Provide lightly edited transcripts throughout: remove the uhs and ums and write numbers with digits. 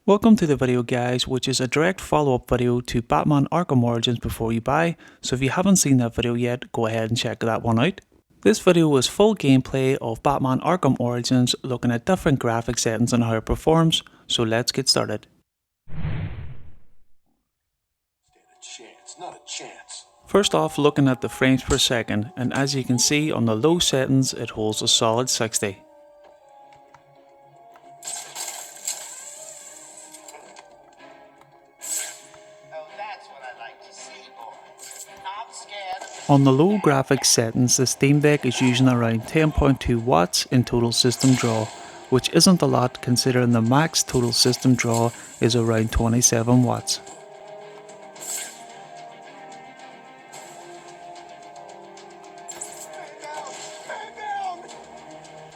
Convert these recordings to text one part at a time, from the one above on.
Welcome to the video guys, which is a direct follow-up video to Batman Arkham Origins Before You Buy, so if you haven't seen that video yet, go ahead and check that one out. This video is full gameplay of Batman Arkham Origins, looking at different graphic settings and how it performs, so let's get started. Not a chance. First off, looking at the frames per second, and as you can see on the low settings it holds a solid 60. On the low graphics settings, the Steam Deck is using around 10.2 watts in total system draw, which isn't a lot considering the max total system draw is around 27 watts.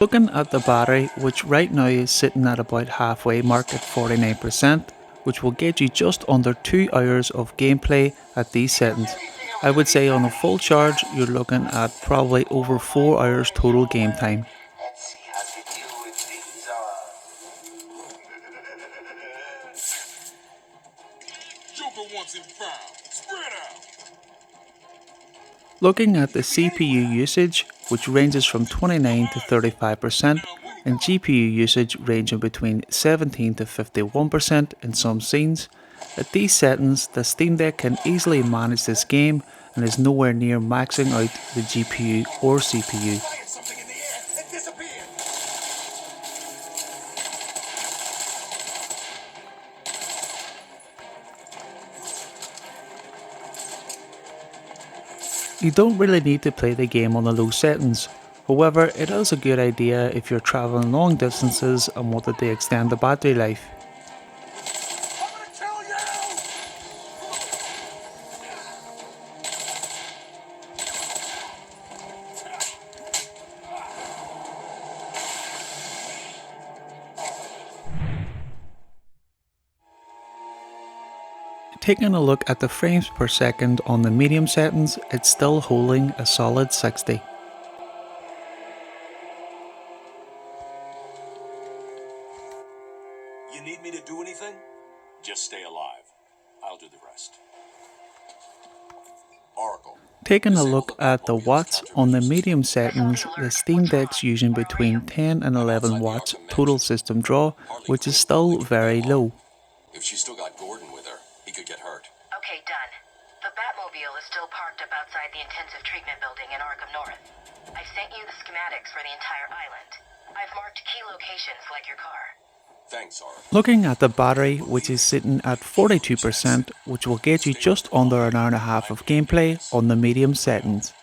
Looking at the battery, which right now is sitting at about halfway mark at 49%, which will get you just under 2 hours of gameplay at these settings. I would say on a full charge you're looking at probably over 4 hours total game time. Let's see how you do with these Joker wants him found. Spread out. Looking at the CPU usage, which ranges from 29 to 35%, and GPU usage ranging between 17 to 51% in some scenes. At these settings, the Steam Deck can easily manage this game and is nowhere near maxing out the GPU or CPU. You don't really need to play the game on the low settings. However, it is a good idea if you're traveling long distances and wanted to extend the battery life. Taking a look at the frames per second on the medium settings, it's still holding a solid 60. You need me to do anything? Just stay alive. I'll do the rest. Oracle. Taking a look at the watts on the medium settings, the Steam Deck's using between 10 and 11 watts total system draw, which is still very low. If she's still got Gordon with her, he could get hurt. Okay, done. The Batmobile is still parked up outside the intensive treatment building in Arkham North. I've sent you the schematics for the entire island. I've marked key locations like your car. Thanks, Oracle. Looking at the battery, which is sitting at 42%, which will get you just under an hour and a half of gameplay on the medium settings.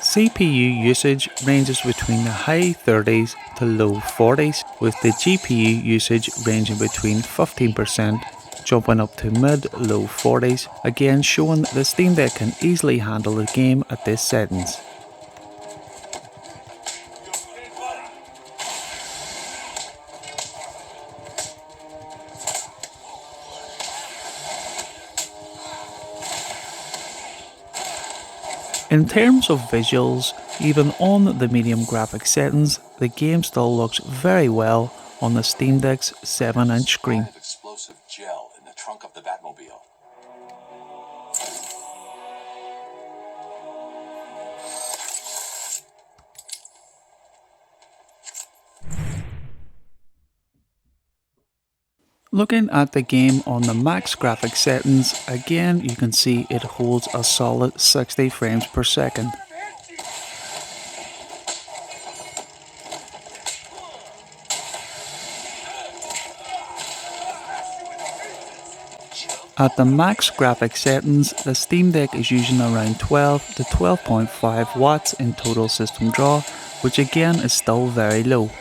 CPU usage ranges between the high 30s to low 40s, with the GPU usage ranging between 15%, jumping up to mid-low 40s, again showing the Steam Deck can easily handle the game at this settings. In terms of visuals, even on the medium graphic settings, the game still looks very well on the Steam Deck's 7-inch screen. Explosive gel in the trunk of the Batmobile. Looking at the game on the max graphic settings, again you can see it holds a solid 60 frames per second. At the max graphic settings, the Steam Deck is using around 12 to 12.5 watts in total system draw, which again is still very low.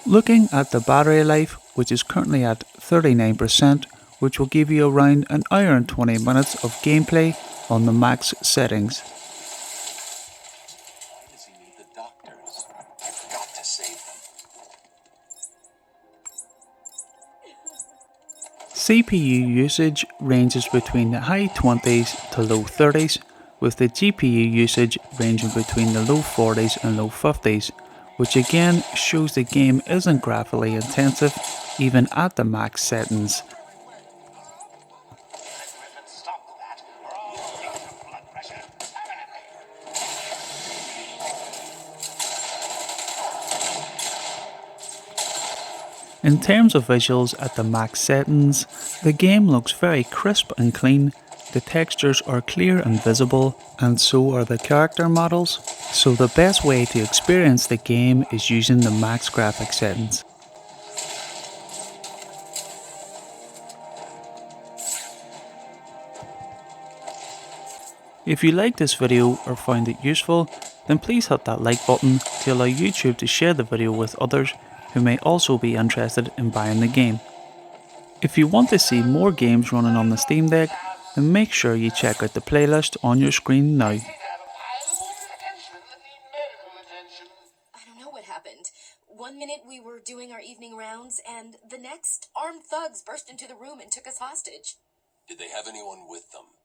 Looking at the battery life, which is currently at 39%, which will give you around an hour and 20 minutes of gameplay on the max settings. Why does he need the doctors? I've got to save them. CPU usage ranges between the high 20s to low 30s, with the GPU usage ranging between the low 40s and low 50s, which again shows the game isn't graphically intensive even at the max settings. Stop that, or I'll raise your blood pressure permanently. In terms of visuals at the max settings, the game looks very crisp and clean, the textures are clear and visible, and so are the character models, so the best way to experience the game is using the max graphics settings. If you liked this video or found it useful, then please hit that like button to allow YouTube to share the video with others who may also be interested in buying the game. If you want to see more games running on the Steam Deck, then make sure you check out the playlist on your screen now. I don't know what happened. One minute we were doing our evening rounds, and the next, armed thugs burst into the room and took us hostage. Did they have anyone with them?